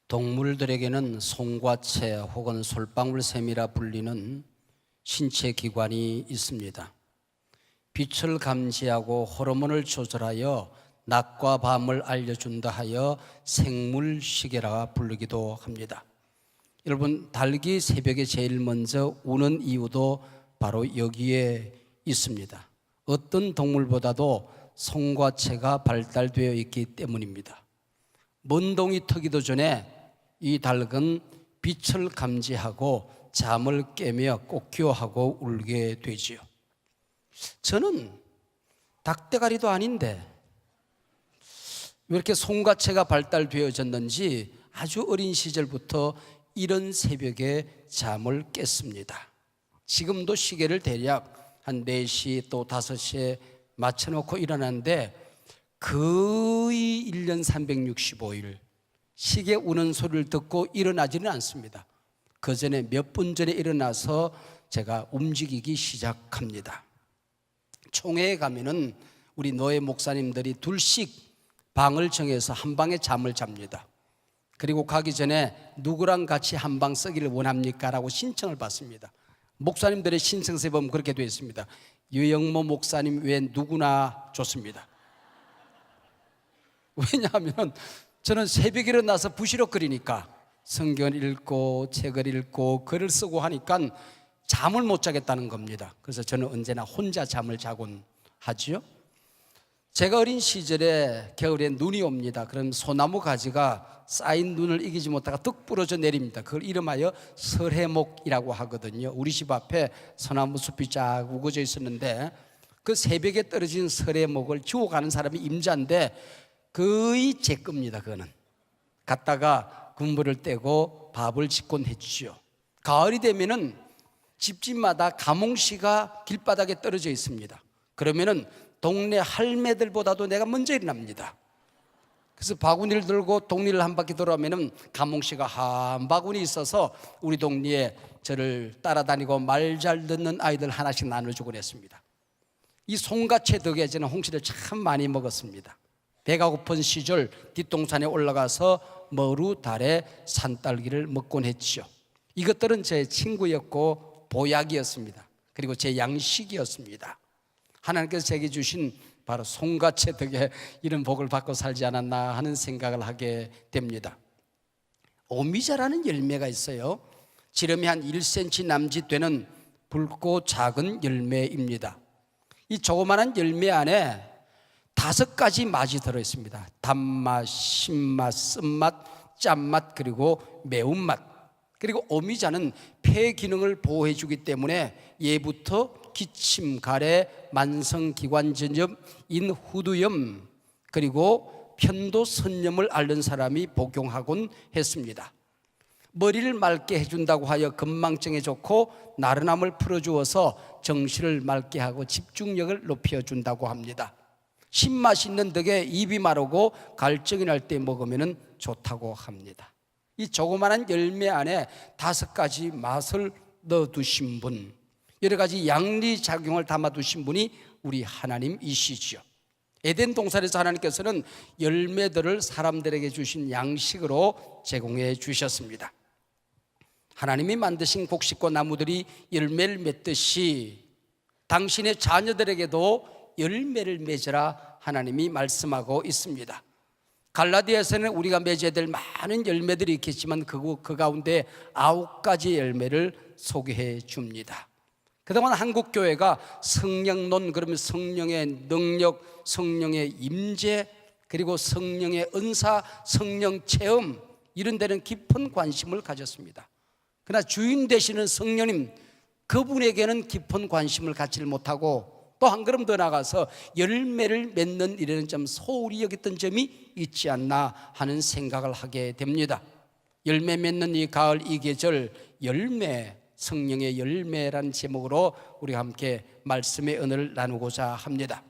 동물들에게는 송과체 혹은 솔방울샘이라 불리는 신체 기관이 있습니다. 빛을 감지하고 호르몬을 조절하여 낮과 밤을 알려준다 하여 생물시계라 부르기도 합니다. 여러분, 닭이 새벽에 제일 먼저 우는 이유도 바로 여기에 있습니다. 어떤 동물보다도 송과체가 발달되어 있기 때문입니다. 먼동이 트기도 전에 이 닭은 빛을 감지하고 잠을 깨며 꼭-교 하고 울게 되지요. 저는 닭대가리도 아닌데 왜 이렇게 송과체가 발달되어졌는지 아주 어린 시절부터 이른 새벽에 잠을 깼습니다. 지금도 시계를 대략 한 4시 또 5시에 맞춰놓고 일어나는데 거의 1년 365일 시계 우는 소리를 듣고 일어나지는 않습니다. 그 전에 몇 분 전에 일어나서 제가 움직이기 시작합니다. 총회에 가면은 우리 노예 목사님들이 둘씩 방을 정해서 한 방에 잠을 잡니다. 그리고 가기 전에 누구랑 같이 한 방 쓰기를 원합니까? 라고 신청을 받습니다. 목사님들의 신청서에 보면 그렇게 되어 있습니다. 유영모 목사님 외엔 누구나 좋습니다. 왜냐하면 저는 새벽에 일어나서 부시럭거리니까 성경을 읽고 책을 읽고 글을 쓰고 하니까 잠을 못 자겠다는 겁니다. 그래서 저는 언제나 혼자 잠을 자곤 하지요. 제가 어린 시절에 겨울에 눈이 옵니다. 그럼 소나무 가지가 쌓인 눈을 이기지 못하가 뚝 부러져 내립니다. 그걸 이름하여 설해목이라고 하거든요. 우리 집 앞에 소나무 숲이 쫙 우거져 있었는데 그 새벽에 떨어진 설해목을 주워가는 사람이 임자인데 거의 제 겁니다. 그거는 갔다가 군부를 떼고 밥을 짓곤 했죠. 가을이 되면은 집집마다 가몽시가 길바닥에 떨어져 있습니다. 그러면은 동네 할매들보다도 내가 먼저 일어납니다. 그래서 바구니를 들고 동네를 한 바퀴 돌아오면은 가몽시가 한 바구니 있어서 우리 동네에 저를 따라다니고 말 잘 듣는 아이들 하나씩 나눠주곤 했습니다. 이 송과체 덕에 저는 홍시를 참 많이 먹었습니다. 배가 고픈 시절 뒷동산에 올라가서 머루, 달에 산딸기를 먹곤 했죠. 이것들은 제 친구였고 보약이었습니다. 그리고 제 양식이었습니다. 하나님께서 제게 주신 바로 송과체 덕에 이런 복을 받고 살지 않았나 하는 생각을 하게 됩니다. 오미자라는 열매가 있어요. 지름이 한 1cm 남짓 되는 붉고 작은 열매입니다. 이 조그마한 열매 안에 5가지 맛이 들어있습니다. 단맛, 신맛, 쓴맛, 짠맛, 그리고 매운맛. 그리고 오미자는 폐 기능을 보호해 주기 때문에 예부터 기침, 가래, 만성기관전염, 인후두염, 그리고 편도선염을 앓는 사람이 복용하곤 했습니다. 머리를 맑게 해준다고 하여 건망증에 좋고 나른함을 풀어주어서 정신을 맑게 하고 집중력을 높여준다고 합니다. 신맛이 있는 덕에 입이 마르고 갈증이 날 때 먹으면 좋다고 합니다. 이 조그마한 열매 안에 5가지 맛을 넣어두신 분, 여러 가지 양리작용을 담아두신 분이 우리 하나님이시죠. 에덴 동산에서 하나님께서는 열매들을 사람들에게 주신 양식으로 제공해 주셨습니다. 하나님이 만드신 곡식과 나무들이 열매를 맺듯이 당신의 자녀들에게도 열매를 맺으라 하나님이 말씀하고 있습니다. 갈라디아서는 우리가 맺어야 될 많은 열매들이 있겠지만 그 가운데 9가지 열매를 소개해 줍니다. 그동안 한국교회가 성령론, 그러면 성령의 능력, 성령의 임재, 그리고 성령의 은사, 성령 체험, 이런 데는 깊은 관심을 가졌습니다. 그러나 주인 되시는 성령님, 그분에게는 깊은 관심을 갖지를 못하고 또 한 걸음 더 나가서 열매를 맺는 일에는 좀 소홀히 여겼던 점이 있지 않나 하는 생각을 하게 됩니다. 열매 맺는 이 가을 이 계절, 열매, 성령의 열매라는 제목으로 우리가 함께 말씀의 은혜를 나누고자 합니다.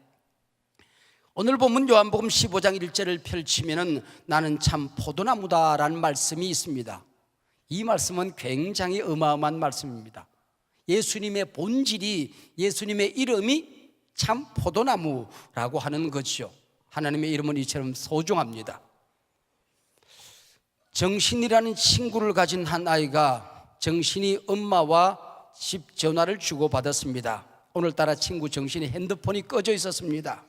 오늘 본문 요한복음 15장 1절을 펼치면은 나는 참 포도나무다라는 말씀이 있습니다. 이 말씀은 굉장히 어마어마한 말씀입니다. 예수님의 본질이, 예수님의 이름이 참 포도나무라고 하는 것이죠. 하나님의 이름은 이처럼 소중합니다. 정신이라는 친구를 가진 한 아이가 정신이 엄마와 집 전화를 주고받았습니다. 오늘따라 친구 정신이 핸드폰이 꺼져 있었습니다.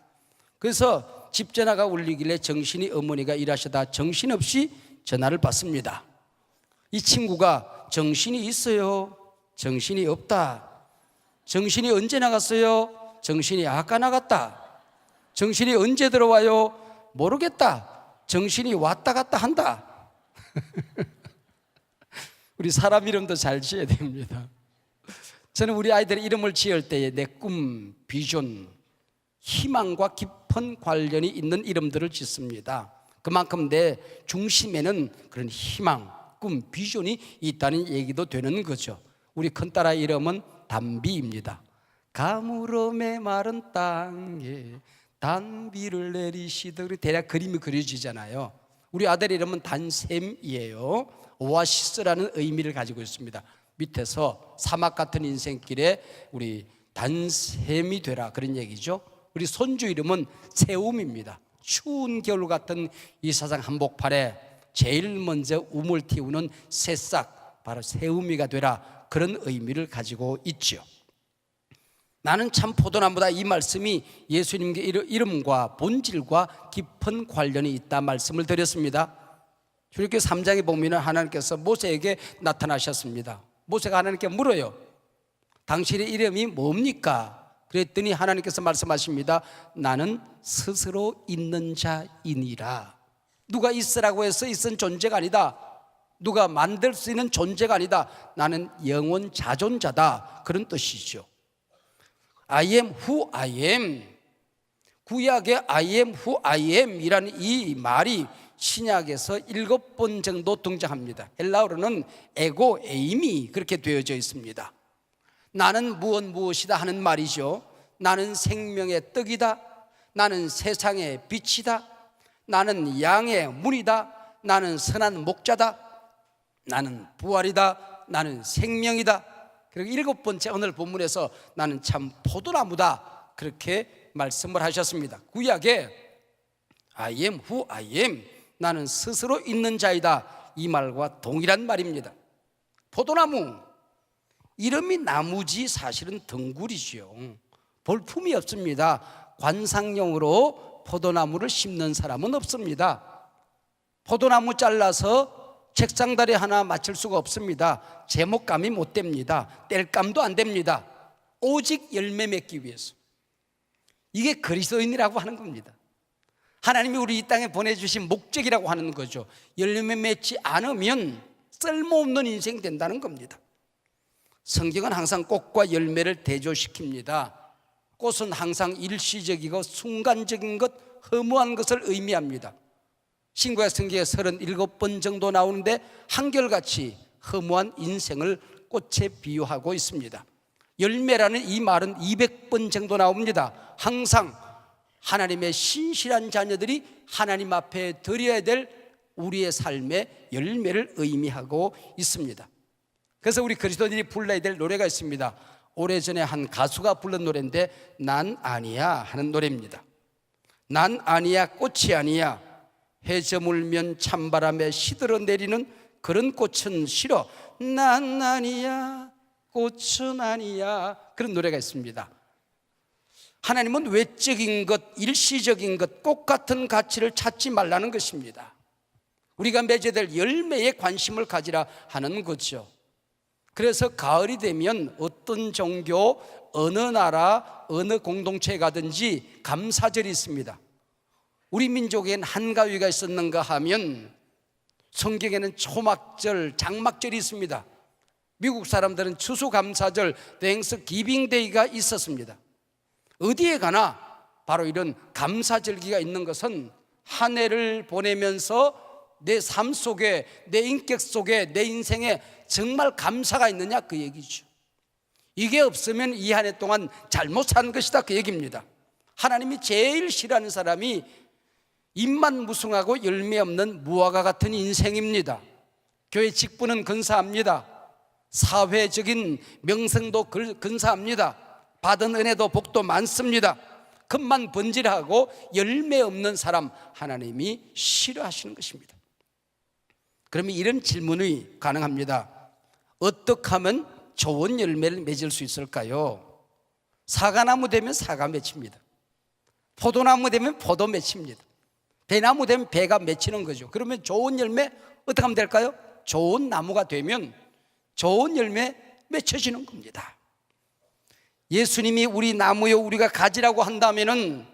그래서 집 전화가 울리길래 정신이 어머니가 일하시다 정신없이 전화를 받습니다. 이 친구가 정신이 있어요? 정신이 없다. 정신이 언제 나갔어요? 정신이 아까 나갔다. 정신이 언제 들어와요? 모르겠다. 정신이 왔다 갔다 한다. 우리 사람 이름도 잘 지어야 됩니다. 저는 우리 아이들의 이름을 지을 때에 내 꿈, 비전, 희망과 깊은 관련이 있는 이름들을 짓습니다. 그만큼 내 중심에는 그런 희망, 꿈, 비전이 있다는 얘기도 되는 거죠. 우리 큰딸아이 이름은 단비입니다. 가물어 메마른 땅에 단비를 내리시더. 대략 그림이 그려지잖아요. 우리 아들 이름은 단샘이에요. 오아시스라는 의미를 가지고 있습니다. 밑에서 사막 같은 인생길에 우리 단샘이 되라, 그런 얘기죠. 우리 손주 이름은 세움입니다. 추운 겨울 같은 이 세상 한복판에 제일 먼저 우물 틔우는 새싹, 바로 세움이가 되라, 그런 의미를 가지고 있죠. 나는 참 포도나무다, 이 말씀이 예수님의 이름과 본질과 깊은 관련이 있다 말씀을 드렸습니다. 출애굽기 3장에 보면 하나님께서 모세에게 나타나셨습니다. 모세가 하나님께 물어요. 당신의 이름이 뭡니까? 그랬더니 하나님께서 말씀하십니다. 나는 스스로 있는 자이니라. 누가 있으라고 해서 있은 존재가 아니다. 누가 만들 수 있는 존재가 아니다. 나는 영원 자존자다, 그런 뜻이죠. I am who I am. 구약의 I am who I am 이라는 이 말이 신약에서 7번 정도 등장합니다. 헬라어로는 에고 에임이 그렇게 되어져 있습니다. 나는 무엇이다 하는 말이죠. 나는 생명의 떡이다. 나는 세상의 빛이다. 나는 양의 문이다. 나는 선한 목자다. 나는 부활이다. 나는 생명이다. 그리고 7번째 오늘 본문에서 나는 참 포도나무다, 그렇게 말씀을 하셨습니다. 구약에 I am who I am, 나는 스스로 있는 자이다, 이 말과 동일한 말입니다. 포도나무, 이름이 나무지 사실은 덩굴이죠. 볼품이 없습니다. 관상용으로 포도나무를 심는 사람은 없습니다. 포도나무 잘라서 책상다리 하나 맞출 수가 없습니다. 제목감이 못 됩니다. 뗄감도 안 됩니다. 오직 열매 맺기 위해서. 이게 그리스도인이라고 하는 겁니다. 하나님이 우리 이 땅에 보내주신 목적이라고 하는 거죠. 열매 맺지 않으면 쓸모없는 인생 된다는 겁니다. 성경은 항상 꽃과 열매를 대조시킵니다. 꽃은 항상 일시적이고 순간적인 것, 허무한 것을 의미합니다. 신구약 성경에 37번 정도 나오는데 한결같이 허무한 인생을 꽃에 비유하고 있습니다. 열매라는 이 말은 200번 정도 나옵니다. 항상 하나님의 신실한 자녀들이 하나님 앞에 드려야 될 우리의 삶의 열매를 의미하고 있습니다. 그래서 우리 그리스도인들이 불러야 될 노래가 있습니다. 오래전에 한 가수가 부른 노래인데 난 아니야 하는 노래입니다. 난 아니야, 꽃이 아니야. 해 저물면 찬바람에 시들어 내리는 그런 꽃은 싫어. 난 아니야, 꽃은 아니야. 그런 노래가 있습니다. 하나님은 외적인 것, 일시적인 것, 꽃 같은 가치를 찾지 말라는 것입니다. 우리가 맺어야 될 열매에 관심을 가지라 하는 거죠. 그래서 가을이 되면 어떤 종교, 어느 나라, 어느 공동체에 가든지 감사절이 있습니다. 우리 민족엔 한가위가 있었는가 하면 성경에는 초막절, 장막절이 있습니다. 미국 사람들은 추수감사절, 땡스기빙데이가 있었습니다. 어디에 가나 바로 이런 감사절기가 있는 것은 한 해를 보내면서 내 삶 속에, 내 인격 속에, 내 인생에 정말 감사가 있느냐, 그 얘기죠. 이게 없으면 이 한 해 동안 잘못 산 것이다, 그 얘기입니다. 하나님이 제일 싫어하는 사람이 입만 무성하고 열매 없는 무화과 같은 인생입니다. 교회 직분은 근사합니다. 사회적인 명성도 근사합니다. 받은 은혜도 복도 많습니다. 겉만 번질하고 열매 없는 사람, 하나님이 싫어하시는 것입니다. 그러면 이런 질문이 가능합니다. 어떻게 하면 좋은 열매를 맺을 수 있을까요? 사과나무 되면 사과 맺힙니다. 포도나무 되면 포도 맺힙니다. 배나무 되면 배가 맺히는 거죠. 그러면 좋은 열매 어떻게 하면 될까요? 좋은 나무가 되면 좋은 열매 맺혀지는 겁니다. 예수님이 우리 나무요 우리가 가지라고 한다면은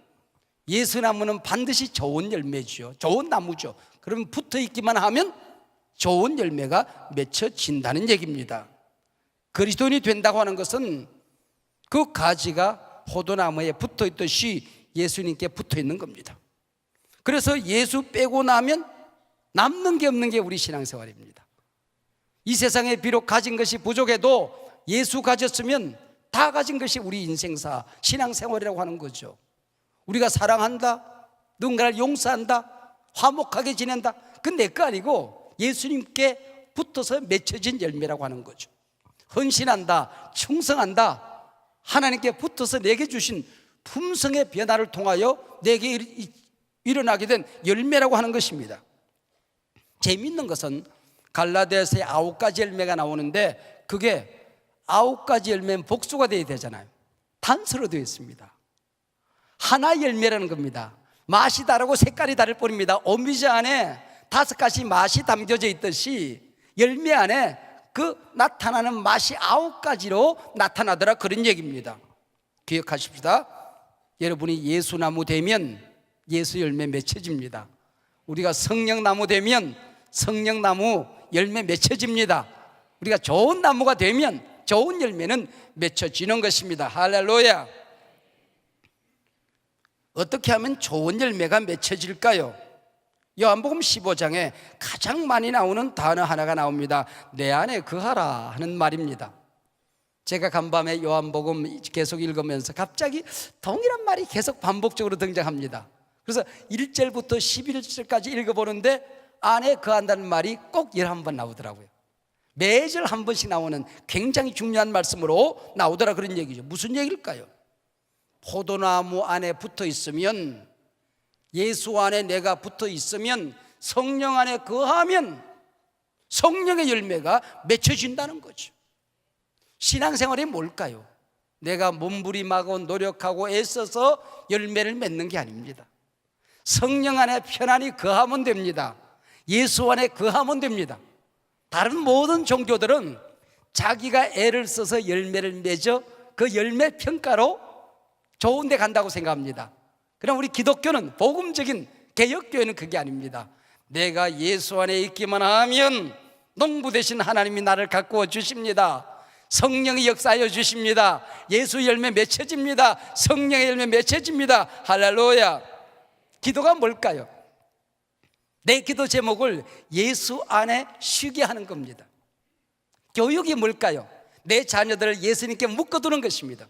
예수나무는 반드시 좋은 열매죠. 좋은 나무죠. 그러면 붙어 있기만 하면 좋은 열매가 맺혀진다는 얘기입니다. 그리스도인이 된다고 하는 것은 그 가지가 포도나무에 붙어 있듯이 예수님께 붙어 있는 겁니다. 그래서 예수 빼고 나면 남는 게 없는 게 우리 신앙생활입니다. 이 세상에 비록 가진 것이 부족해도 예수 가졌으면 다 가진 것이 우리 인생사 신앙생활이라고 하는 거죠. 우리가 사랑한다, 누군가를 용서한다, 화목하게 지낸다, 그건 내 거 아니고 예수님께 붙어서 맺혀진 열매라고 하는 거죠. 헌신한다, 충성한다, 하나님께 붙어서 내게 주신 품성의 변화를 통하여 내게 일어나게 된 열매라고 하는 것입니다. 재미있는 것은 갈라디아서에 9가지 열매가 나오는데 그게 9가지 열매는 복수가 되어야 되잖아요. 단서로 되어 있습니다. 하나 열매라는 겁니다. 맛이 다르고 색깔이 다를 뿐입니다. 오미지 안에 5가지 맛이 담겨져 있듯이 열매 안에 그 나타나는 맛이 9가지로 나타나더라, 그런 얘기입니다. 기억하십시다. 여러분이 예수나무 되면 예수 열매 맺혀집니다. 우리가 성령나무 되면 성령나무 열매 맺혀집니다. 우리가 좋은 나무가 되면 좋은 열매는 맺혀지는 것입니다. 할렐루야. 어떻게 하면 좋은 열매가 맺혀질까요? 요한복음 15장에 가장 많이 나오는 단어 하나가 나옵니다. 내 안에 거하라 하는 말입니다. 제가 간밤에 요한복음 계속 읽으면서 갑자기 동일한 말이 계속 반복적으로 등장합니다. 그래서 1절부터 11절까지 읽어보는데 안에 거한다는 말이 꼭 11번 나오더라고요. 매절 한 번씩 나오는 굉장히 중요한 말씀으로 나오더라, 그런 얘기죠. 무슨 얘기일까요? 포도나무 안에 붙어 있으면, 예수 안에 내가 붙어 있으면, 성령 안에 거하면 성령의 열매가 맺혀진다는 거죠. 신앙생활이 뭘까요? 내가 몸부림하고 노력하고 애써서 열매를 맺는 게 아닙니다. 성령 안에 편안히 거하면 됩니다. 예수 안에 거하면 됩니다. 다른 모든 종교들은 자기가 애를 써서 열매를 맺어 그 열매 평가로 좋은 데 간다고 생각합니다. 그럼 우리 기독교는, 복음적인 개혁교회는 그게 아닙니다. 내가 예수 안에 있기만 하면 농부 되신 하나님이 나를 가꾸어 주십니다. 성령이 역사하여 주십니다. 예수 열매 맺혀집니다. 성령의 열매 맺혀집니다. 할렐루야. 기도가 뭘까요? 내 기도 제목을 예수 안에 쉬게 하는 겁니다. 교육이 뭘까요? 내 자녀들을 예수님께 묶어두는 것입니다.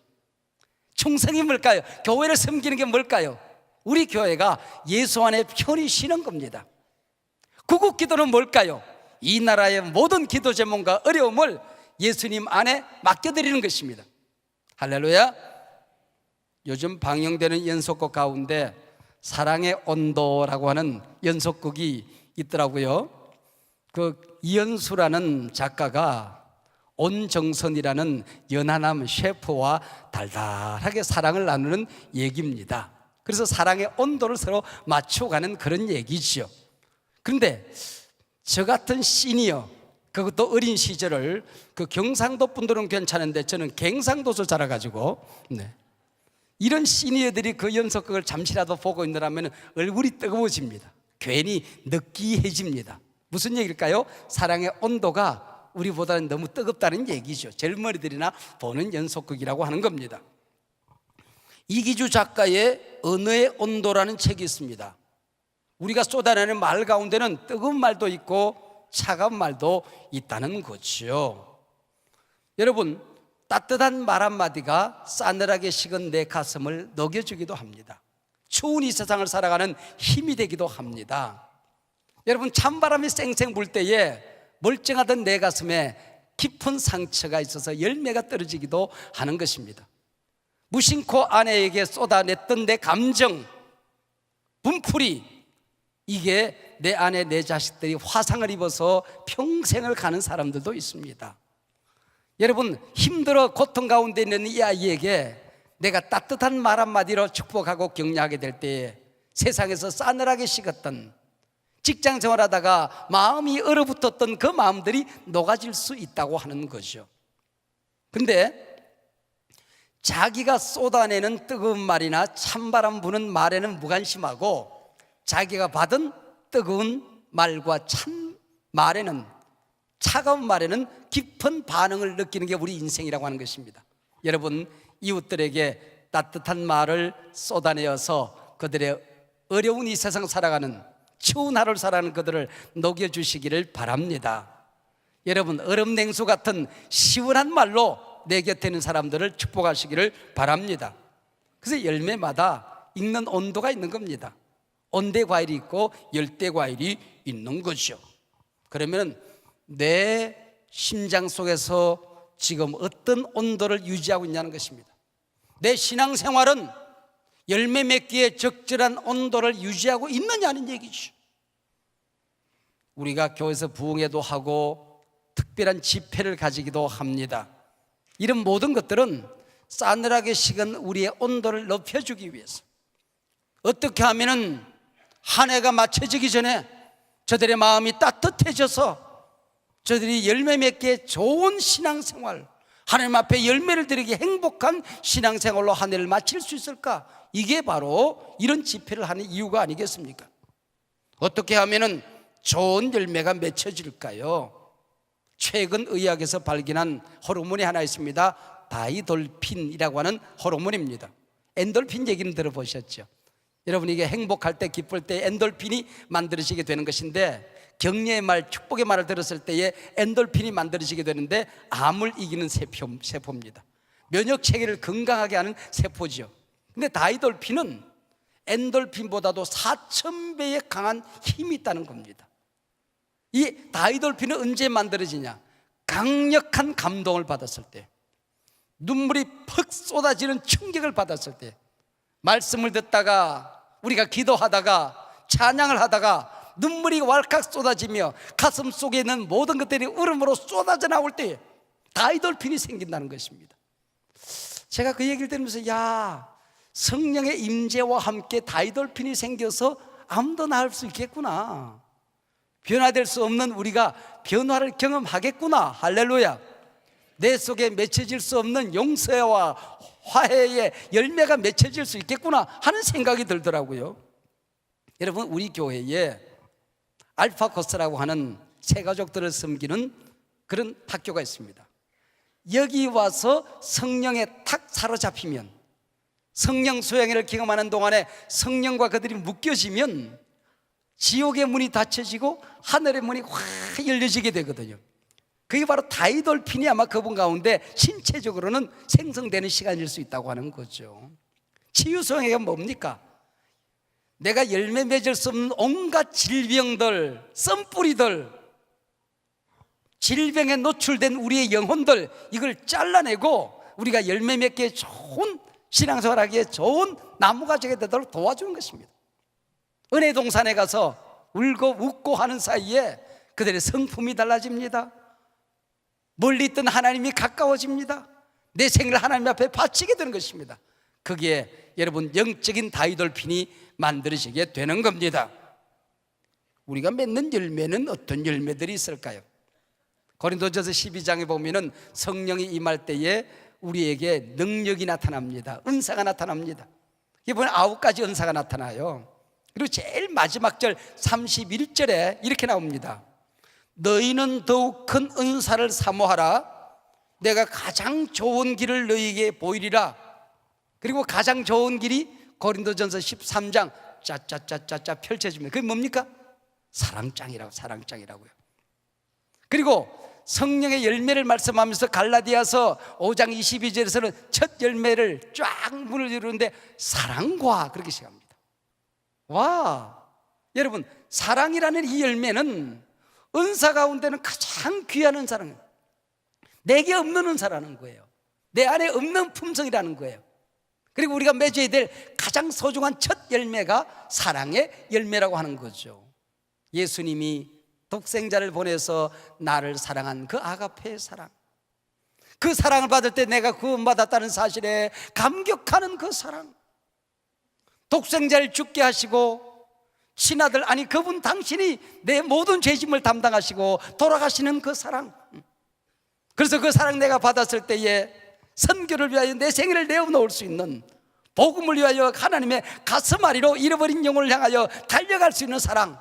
충성이 뭘까요? 교회를 섬기는 게 뭘까요? 우리 교회가 예수 안에 편히 쉬는 겁니다. 구국 기도는 뭘까요? 이 나라의 모든 기도 제목과 어려움을 예수님 안에 맡겨드리는 것입니다. 할렐루야. 요즘 방영되는 연속곡 가운데 사랑의 온도라고 하는 연속곡이 있더라고요. 그 이현수라는 작가가 온정선이라는 연하남 셰프와 달달하게 사랑을 나누는 얘기입니다. 그래서 사랑의 온도를 서로 맞춰가는 그런 얘기죠. 그런데 저 같은 시니어, 그것도 어린 시절을, 그 경상도 분들은 괜찮은데 저는 갱상도에서 자라가지고 이런 시니어들이 그 연속극을 잠시라도 보고 있느라면 얼굴이 뜨거워집니다. 괜히 느끼해집니다. 무슨 얘기일까요? 사랑의 온도가 우리보다는 너무 뜨겁다는 얘기죠. 젊은이들이나 보는 연속극이라고 하는 겁니다. 이기주 작가의 언어의 온도라는 책이 있습니다. 우리가 쏟아내는 말 가운데는 뜨거운 말도 있고 차가운 말도 있다는 거죠. 여러분, 따뜻한 말 한마디가 싸늘하게 식은 내 가슴을 녹여주기도 합니다. 추운 이 세상을 살아가는 힘이 되기도 합니다. 여러분, 찬바람이 쌩쌩 불 때에 멀쩡하던 내 가슴에 깊은 상처가 있어서 열매가 떨어지기도 하는 것입니다. 무심코 아내에게 쏟아냈던 내 감정, 분풀이 이게 내 아내 내 자식들이 화상을 입어서 평생을 가는 사람들도 있습니다. 여러분, 힘들어 고통 가운데 있는 이 아이에게 내가 따뜻한 말 한마디로 축복하고 격려하게 될 때에 세상에서 싸늘하게 식었던, 직장 생활하다가 마음이 얼어붙었던 그 마음들이 녹아질 수 있다고 하는 거죠. 근데 자기가 쏟아내는 뜨거운 말이나 찬바람 부는 말에는 무관심하고 자기가 받은 뜨거운 말과 찬 말에는, 차가운 말에는 깊은 반응을 느끼는 게 우리 인생이라고 하는 것입니다. 여러분, 이웃들에게 따뜻한 말을 쏟아내어서 그들의 어려운 이 세상 살아가는, 추운 하루를 살아가는 그들을 녹여주시기를 바랍니다. 여러분, 얼음 냉수 같은 시원한 말로 내 곁에 있는 사람들을 축복하시기를 바랍니다. 그래서 열매마다 익는 온도가 있는 겁니다. 온대 과일이 있고 열대 과일이 있는 거죠. 그러면 내 심장 속에서 지금 어떤 온도를 유지하고 있냐는 것입니다. 내 신앙생활은 열매 맺기에 적절한 온도를 유지하고 있느냐는 얘기죠. 우리가 교회에서 부흥회도 하고 특별한 집회를 가지기도 합니다. 이런 모든 것들은 싸늘하게 식은 우리의 온도를 높여주기 위해서, 어떻게 하면은 한 해가 마쳐지기 전에 저들의 마음이 따뜻해져서 저들이 열매 맺기에 좋은 신앙생활, 하나님 앞에 열매를 드리기 행복한 신앙생활로 한 해를 마칠 수 있을까? 이게 바로 이런 집회를 하는 이유가 아니겠습니까? 어떻게 하면은 좋은 열매가 맺혀질까요? 최근 의학에서 발견한 호르몬이 하나 있습니다. 다이돌핀이라고 하는 호르몬입니다. 엔돌핀 얘기는 들어보셨죠? 여러분, 이게 행복할 때, 기쁠 때 엔돌핀이 만들어지게 되는 것인데, 격려의 말, 축복의 말을 들었을 때에 엔돌핀이 만들어지게 되는데 암을 이기는 세포입니다. 면역 체계를 건강하게 하는 세포죠. 근데 다이돌핀은 엔돌핀보다도 4,000배의 강한 힘이 있다는 겁니다. 이 다이돌핀은 언제 만들어지냐? 강력한 감동을 받았을 때, 눈물이 퍽 쏟아지는 충격을 받았을 때, 말씀을 듣다가, 우리가 기도하다가, 찬양을 하다가 눈물이 왈칵 쏟아지며 가슴 속에 있는 모든 것들이 울음으로 쏟아져 나올 때 다이돌핀이 생긴다는 것입니다. 제가 그 얘기를 들으면서, 야, 성령의 임재와 함께 다이돌핀이 생겨서 암도 나을 수 있겠구나, 변화될 수 없는 우리가 변화를 경험하겠구나, 할렐루야. 내 속에 맺혀질 수 없는 용서와 화해의 열매가 맺혀질 수 있겠구나 하는 생각이 들더라고요. 여러분, 우리 교회에 알파 코스라고 하는 새 가족들을 섬기는 그런 학교가 있습니다. 여기 와서 성령에 탁 사로잡히면, 성령 소양회를 경험하는 동안에 성령과 그들이 묶여지면 지옥의 문이 닫혀지고 하늘의 문이 확 열려지게 되거든요. 그게 바로 다이돌핀이 아마 그분 가운데 신체적으로는 생성되는 시간일 수 있다고 하는 거죠. 치유소양회가 뭡니까? 내가 열매 맺을 수 없는 온갖 질병들, 썬뿌리들, 질병에 노출된 우리의 영혼들, 이걸 잘라내고 우리가 열매 맺기에 좋은, 신앙생활하기에 좋은 나무가 되게 되도록 도와주는 것입니다. 은혜동산에 가서 울고 웃고 하는 사이에 그들의 성품이 달라집니다. 멀리 있던 하나님이 가까워집니다. 내 생을 하나님 앞에 바치게 되는 것입니다. 거기에 여러분, 영적인 다이돌핀이 만들어지게 되는 겁니다. 우리가 맺는 열매는 어떤 열매들이 있을까요? 고린도전서 12장에 보면은 성령이 임할 때에 우리에게 능력이 나타납니다. 은사가 나타납니다. 이게 보면 9가지 은사가 나타나요. 그리고 제일 마지막 절 31절에 이렇게 나옵니다. 너희는 더욱 큰 은사를 사모하라. 내가 가장 좋은 길을 너희에게 보이리라. 그리고 가장 좋은 길이 고린도전서 13장 짜짜짜짜짜 펼쳐집니다. 그게 뭡니까? 사랑장이라고요. 그리고 성령의 열매를 말씀하면서 갈라디아서 5장 22절에서는 첫 열매를 쫙 문을 열는데 사랑과 그렇게 시작합니다. 와, 여러분, 사랑이라는 이 열매는 은사 가운데는 가장 귀한 은사라는 거예요. 내게 없는 은사라는 거예요. 내 안에 없는 품성이라는 거예요. 그리고 우리가 맺어야 될 가장 소중한 첫 열매가 사랑의 열매라고 하는 거죠. 예수님이 독생자를 보내서 나를 사랑한 그 아가페의 사랑, 그 사랑을 받을 때 내가 구원받았다는 사실에 감격하는 그 사랑, 독생자를 죽게 하시고 신하들, 아니 그분 당신이 내 모든 죄짐을 담당하시고 돌아가시는 그 사랑, 그래서 그 사랑 내가 받았을 때에 선교를 위하여 내 생애를 내어놓을 수 있는, 복음을 위하여 하나님의 가슴앓이로 잃어버린 영혼을 향하여 달려갈 수 있는 사랑,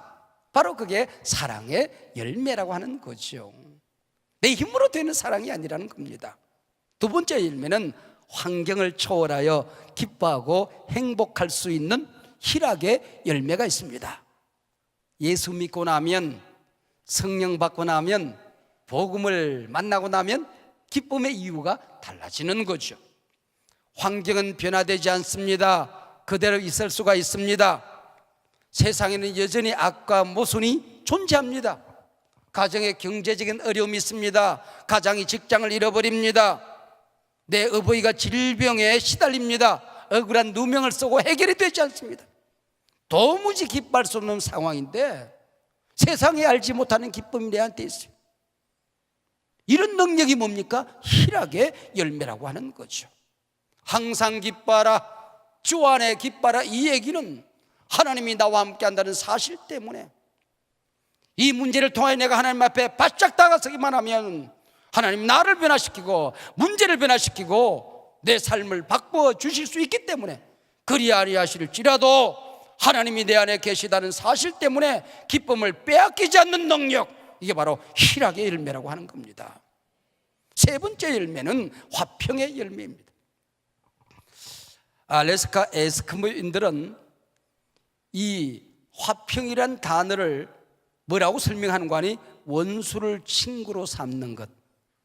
바로 그게 사랑의 열매라고 하는 거죠. 내 힘으로 되는 사랑이 아니라는 겁니다. 두 번째 열매는 환경을 초월하여 기뻐하고 행복할 수 있는 희락의 열매가 있습니다. 예수 믿고 나면, 성령 받고 나면, 복음을 만나고 나면 기쁨의 이유가 달라지는 거죠. 환경은 변화되지 않습니다. 그대로 있을 수가 있습니다. 세상에는 여전히 악과 모순이 존재합니다. 가정에 경제적인 어려움이 있습니다. 가장이 직장을 잃어버립니다. 내 어버이가 질병에 시달립니다. 억울한 누명을 쓰고 해결이 되지 않습니다. 도무지 기뻐할 수 없는 상황인데 세상에 알지 못하는 기쁨이 내한테 있어요. 이런 능력이 뭡니까? 희락의 열매라고 하는 거죠. 항상 기뻐하라, 주 안에 기뻐하라, 이 얘기는 하나님이 나와 함께 한다는 사실 때문에, 이 문제를 통하여 내가 하나님 앞에 바짝 다가서기만 하면 하나님 나를 변화시키고 문제를 변화시키고 내 삶을 바꾸어 주실 수 있기 때문에, 그리 아니하실지라도 하나님이 내 안에 계시다는 사실 때문에 기쁨을 빼앗기지 않는 능력, 이게 바로 희락의 열매라고 하는 겁니다. 세 번째 열매는 화평의 열매입니다. 알래스카 에스키모인들은 이 화평이란 단어를 뭐라고 설명하는 거 아니? 원수를 친구로 삼는 것,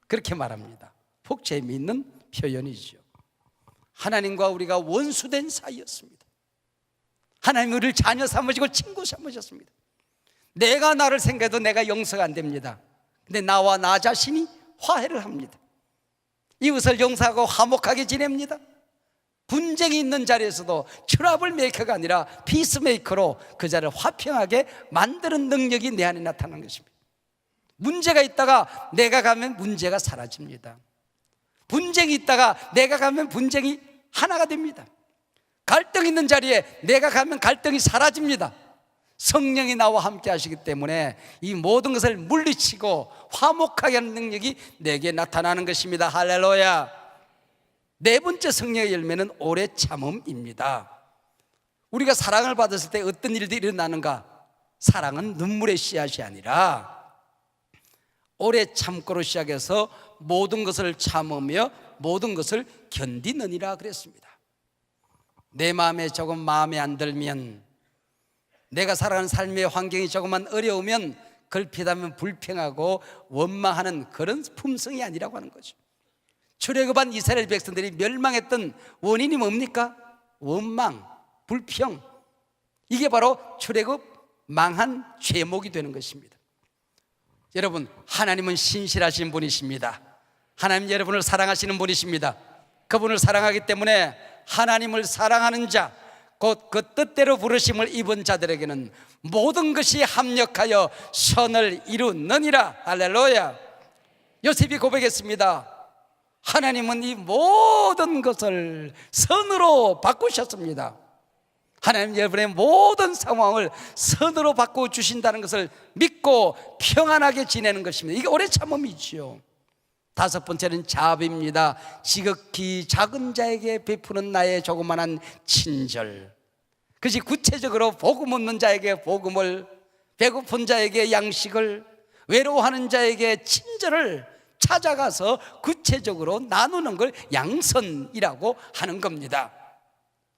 그렇게 말합니다. 푹 재미있는 표현이죠. 하나님과 우리가 원수된 사이였습니다. 하나님이 우리를 자녀 삼으시고 친구 삼으셨습니다. 내가 나를 생각해도 내가 용서가 안 됩니다. 근데 나와 나 자신이 화해를 합니다. 이웃을 용서하고 화목하게 지냅니다. 분쟁이 있는 자리에서도 트러블 메이커가 아니라 피스메이커로 그 자리를 화평하게 만드는 능력이 내 안에 나타나는 것입니다. 문제가 있다가 내가 가면 문제가 사라집니다. 분쟁이 있다가 내가 가면 분쟁이 하나가 됩니다. 갈등이 있는 자리에 내가 가면 갈등이 사라집니다. 성령이 나와 함께 하시기 때문에 이 모든 것을 물리치고 화목하게 하는 능력이 내게 나타나는 것입니다. 할렐루야. 네 번째 성령의 열매는 오래 참음입니다. 우리가 사랑을 받았을 때 어떤 일들이 일어나는가? 사랑은 눈물의 씨앗이 아니라 오래 참고로 시작해서 모든 것을 참으며 모든 것을 견디느니라 그랬습니다. 내 마음에 조금 마음에 안 들면, 내가 살아가는 삶의 환경이 조금만 어려우면 걸핏하면 불평하고 원망하는 그런 품성이 아니라고 하는 거죠. 출애굽한 이스라엘 백성들이 멸망했던 원인이 뭡니까? 원망, 불평. 이게 바로 출애굽 망한 죄목이 되는 것입니다. 여러분, 하나님은 신실하신 분이십니다. 하나님 여러분을 사랑하시는 분이십니다. 그분을 사랑하기 때문에 하나님을 사랑하는 자, 곧 그 뜻대로 부르심을 입은 자들에게는 모든 것이 합력하여 선을 이루느니라. 할렐루야. 요셉이 고백했습니다. 하나님은 이 모든 것을 선으로 바꾸셨습니다. 하나님 여러분의 모든 상황을 선으로 바꿔 주신다는 것을 믿고 평안하게 지내는 것입니다. 이게 오래 참음이지요. 다섯 번째는 자비입니다. 지극히 작은 자에게 베푸는 나의 조그만한 친절. 그것이 구체적으로 복음 없는 자에게 복음을, 배고픈 자에게 양식을, 외로워하는 자에게 친절을 찾아가서 구체적으로 나누는 걸 양선이라고 하는 겁니다.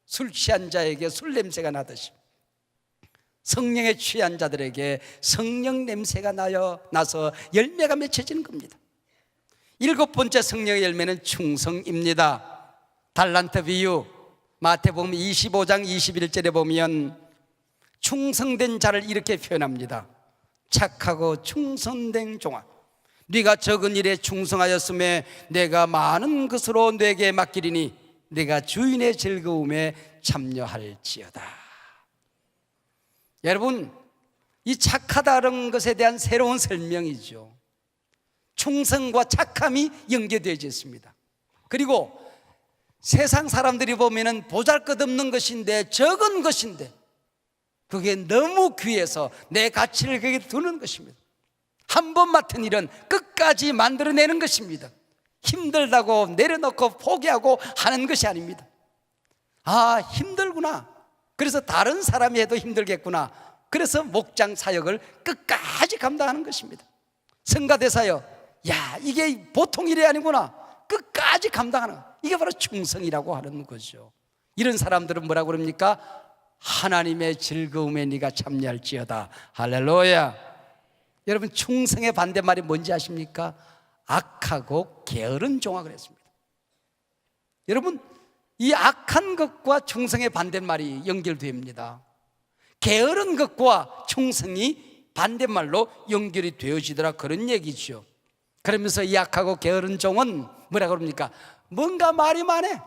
술 취한 자에게 술 냄새가 나듯이 성령에 취한 자들에게 성령 냄새가 나서 열매가 맺혀지는 겁니다. 일곱 번째 성령의 열매는 충성입니다. 달란트 비유, 마태복음 25장 21절에 보면 충성된 자를 이렇게 표현합니다. 착하고 충성된 종아, 네가 적은 일에 충성하였음에 내가 많은 것으로 내게 맡기리니 내가 주인의 즐거움에 참여할지어다. 여러분, 이 착하다는 것에 대한 새로운 설명이죠. 충성과 착함이 연계되어져 있습니다. 그리고 세상 사람들이 보면은 보잘것없는 것인데, 적은 것인데, 그게 너무 귀해서 내 가치를 거기에 두는 것입니다. 한 번 맡은 일은 끝까지 만들어내는 것입니다. 힘들다고 내려놓고 포기하고 하는 것이 아닙니다. 아, 힘들구나. 그래서 다른 사람이 해도 힘들겠구나. 그래서 목장 사역을 끝까지 감당하는 것입니다. 성가대 사역, 야, 이게 보통 일이 아니구나. 끝까지 감당하는, 이게 바로 충성이라고 하는 거죠. 이런 사람들은 뭐라고 그럽니까? 하나님의 즐거움에 네가 참여할지어다. 할렐루야. 여러분, 충성의 반대말이 뭔지 아십니까? 악하고 게으른 종아 그랬습니다. 여러분, 이 악한 것과 충성의 반대말이 연결됩니다. 게으른 것과 충성이 반대말로 연결이 되어지더라, 그런 얘기죠. 그러면서 이 악하고 게으른 종은 뭐라 그럽니까? 뭔가 말이 많아.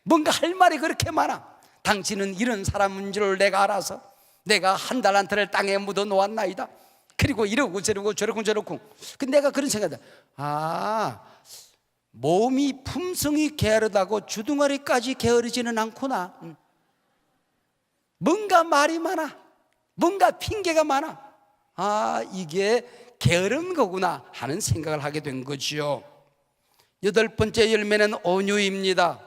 뭔가 할 말이 그렇게 많아. 당신은 이런 사람인 줄 내가 알아서 내가 한 달란트를 땅에 묻어 놓았나이다. 그리고 이러고 저러고 저러고 저러고. 근데 내가 그런 생각이다. 아, 몸이 품성이 게으르다고 주둥아리까지 게으르지는 않구나. 뭔가 말이 많아. 뭔가 핑계가 많아. 아, 이게 게으른 거구나 하는 생각을 하게 된 거죠. 여덟 번째 열매는 온유입니다.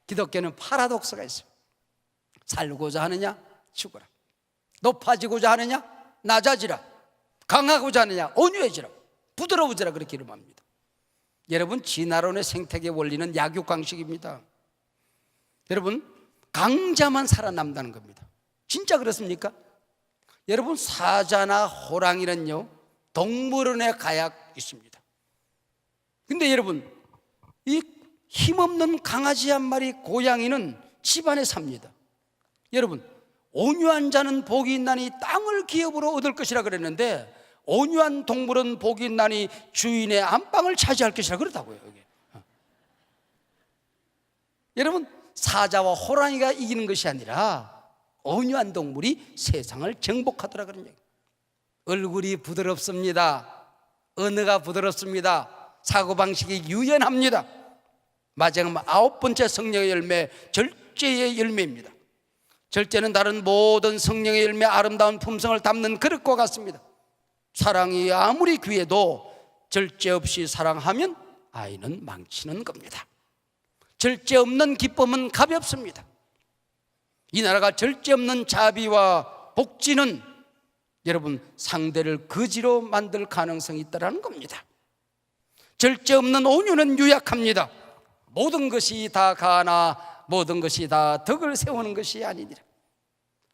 기독교는 파라독스가 있어요. 살고자 하느냐? 죽어라. 높아지고자 하느냐? 낮아지라. 강하고자 하느냐? 온유해지라. 부드러워지라. 그렇게 이름합니다. 여러분, 진화론의 생태계 원리는 약육강식입니다. 여러분, 강자만 살아남다는 겁니다. 진짜 그렇습니까? 여러분, 사자나 호랑이는요, 동물원에 가야 있습니다. 근데 여러분, 이 힘없는 강아지 한 마리, 고양이는 집안에 삽니다. 여러분, 온유한 자는 복이 있나니 땅을 기업으로 얻을 것이라 그랬는데, 온유한 동물은 복이 있나니 주인의 안방을 차지할 것이라 그렇다고요. 여기. 여러분, 사자와 호랑이가 이기는 것이 아니라 온유한 동물이 세상을 정복하더라 그런 얘기. 얼굴이 부드럽습니다. 언어가 부드럽습니다. 사고방식이 유연합니다. 마지막 아홉 번째 성령의 열매, 절제의 열매입니다. 절제는 다른 모든 성령의 열매, 아름다운 품성을 담는 그릇과 같습니다. 사랑이 아무리 귀해도 절제 없이 사랑하면 아이는 망치는 겁니다. 절제 없는 기쁨은 가볍습니다. 이 나라가 절제 없는 자비와 복지는 여러분, 상대를 거지로 만들 가능성이 있다는 겁니다. 절제 없는 온유는 유약합니다. 모든 것이 다 가하나 모든 것이 다 덕을 세우는 것이 아니니라.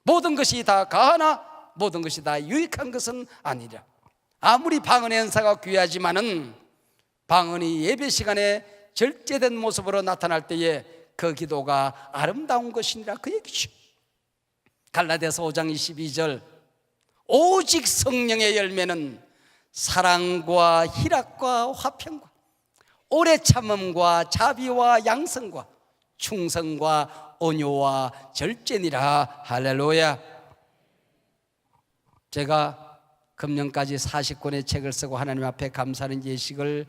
모든 것이 다 가하나 모든 것이 다 유익한 것은 아니라. 아무리 방언의 은사가 귀하지만은 방언이 예배 시간에 절제된 모습으로 나타날 때에 그 기도가 아름다운 것이니라, 그 얘기죠. 갈라디아서 5장 22절, 오직 성령의 열매는 사랑과 희락과 화평과 오래 참음과 자비와 양성과 충성과 온유와 절제니라. 할렐루야. 제가 금년까지 40권의 책을 쓰고 하나님 앞에 감사하는 예식을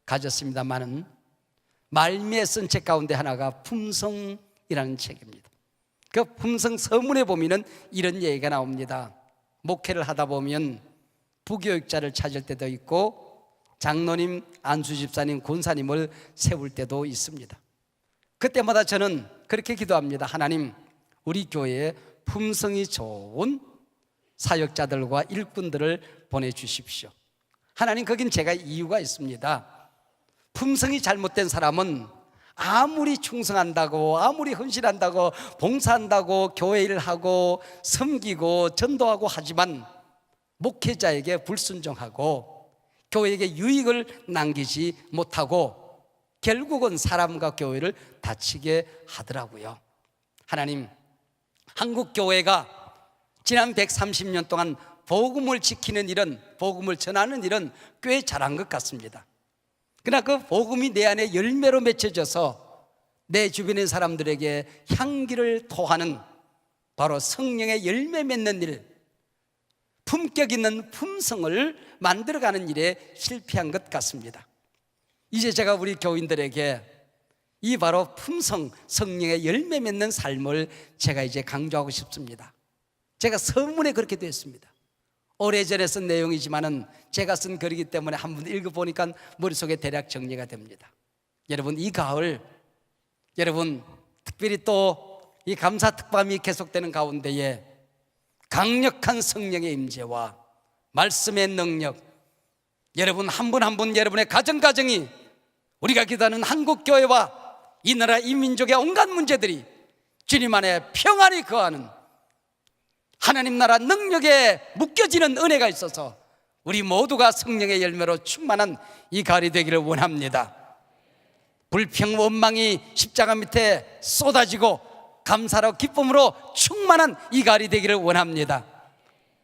가졌습니다만은 말미에 쓴 책 가운데 하나가 품성이라는 책입니다. 그 품성 서문에 보면은 이런 얘기가 나옵니다. 목회를 하다 보면 부교육자를 찾을 때도 있고 장로님, 안수집사님, 권사님을 세울 때도 있습니다. 그때마다 저는 그렇게 기도합니다. 하나님, 우리 교회에 품성이 좋은 사역자들과 일꾼들을 보내주십시오. 하나님, 거긴 제가 이유가 있습니다. 품성이 잘못된 사람은 아무리 충성한다고, 아무리 헌신한다고, 봉사한다고, 교회 일을 하고 섬기고 전도하고 하지만 목회자에게 불순종하고 교회에게 유익을 남기지 못하고 결국은 사람과 교회를 다치게 하더라고요. 하나님, 한국 교회가 지난 130년 동안 복음을 지키는 일은, 복음을 전하는 일은 꽤 잘한 것 같습니다. 그러나 그 복음이 내 안에 열매로 맺혀져서 내 주변의 사람들에게 향기를 토하는 바로 성령의 열매 맺는 일, 품격 있는 품성을 만들어가는 일에 실패한 것 같습니다. 이제 제가 우리 교인들에게 이 바로 품성, 성령의 열매 맺는 삶을 제가 이제 강조하고 싶습니다. 제가 서문에 그렇게 되어 있습니다. 오래전에 쓴 내용이지만은 제가 쓴 글이기 때문에 한번 읽어보니까 머릿속에 대략 정리가 됩니다. 여러분, 이 가을, 여러분 특별히 또 이 감사 특밤이 계속되는 가운데에 강력한 성령의 임재와 말씀의 능력, 여러분 한 분 한 분 여러분의 가정이 우리가 기도하는 한국교회와 이 나라 이 민족의 온갖 문제들이 주님 안에 평안히 거하는 하나님 나라 능력에 묶여지는 은혜가 있어서 우리 모두가 성령의 열매로 충만한 이 가을이 되기를 원합니다. 불평 원망이 십자가 밑에 쏟아지고 감사로 기쁨으로 충만한 이 가을이 되기를 원합니다.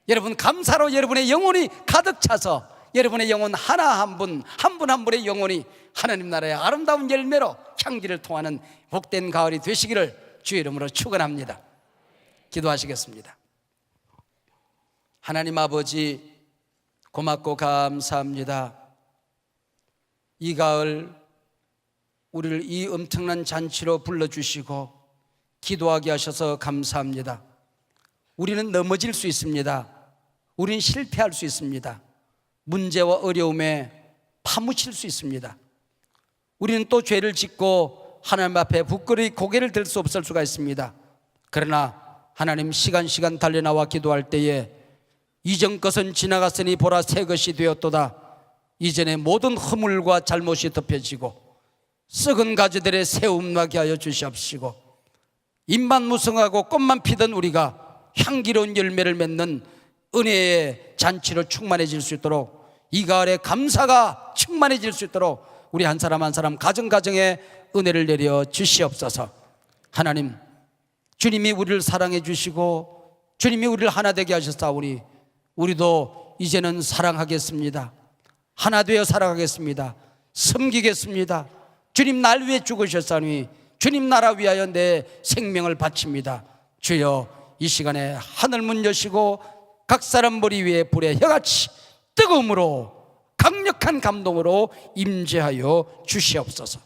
여러분, 감사로 여러분의 영혼이 가득 차서 여러분의 영혼 하나 한 분 한 분의 영혼이 하나님 나라의 아름다운 열매로 향기를 통하는 복된 가을이 되시기를 주의 이름으로 축원합니다. 기도하시겠습니다. 하나님 아버지, 고맙고 감사합니다. 이 가을 우리를 이 엄청난 잔치로 불러주시고 기도하게 하셔서 감사합니다. 우리는 넘어질 수 있습니다. 우리는 실패할 수 있습니다. 문제와 어려움에 파묻힐 수 있습니다. 우리는 또 죄를 짓고 하나님 앞에 부끄러이 고개를 들 수 없을 수가 있습니다. 그러나 하나님, 시간 달려나와 기도할 때에 이전 것은 지나갔으니 보라 새 것이 되었도다. 이전의 모든 허물과 잘못이 덮여지고 썩은 가지들의 새움 나게 하여 주시옵시고, 잎만 무성하고 꽃만 피던 우리가 향기로운 열매를 맺는 은혜의 잔치로 충만해질 수 있도록, 이 가을에 감사가 충만해질 수 있도록 우리 한 사람 한 사람 가정에 은혜를 내려 주시옵소서. 하나님, 주님이 우리를 사랑해 주시고 주님이 우리를 하나 되게 하셨사오니 우리도 이제는 사랑하겠습니다. 하나 되어 살아가겠습니다. 섬기겠습니다. 주님 날 위해 죽으셨사니 주님 나라 위하여 내 생명을 바칩니다. 주여, 이 시간에 하늘문 여시고 각 사람 머리 위에 불의 혀같이 뜨거움으로 강력한 감동으로 임재하여 주시옵소서.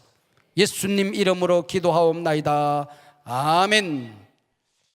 예수님 이름으로 기도하옵나이다. 아멘.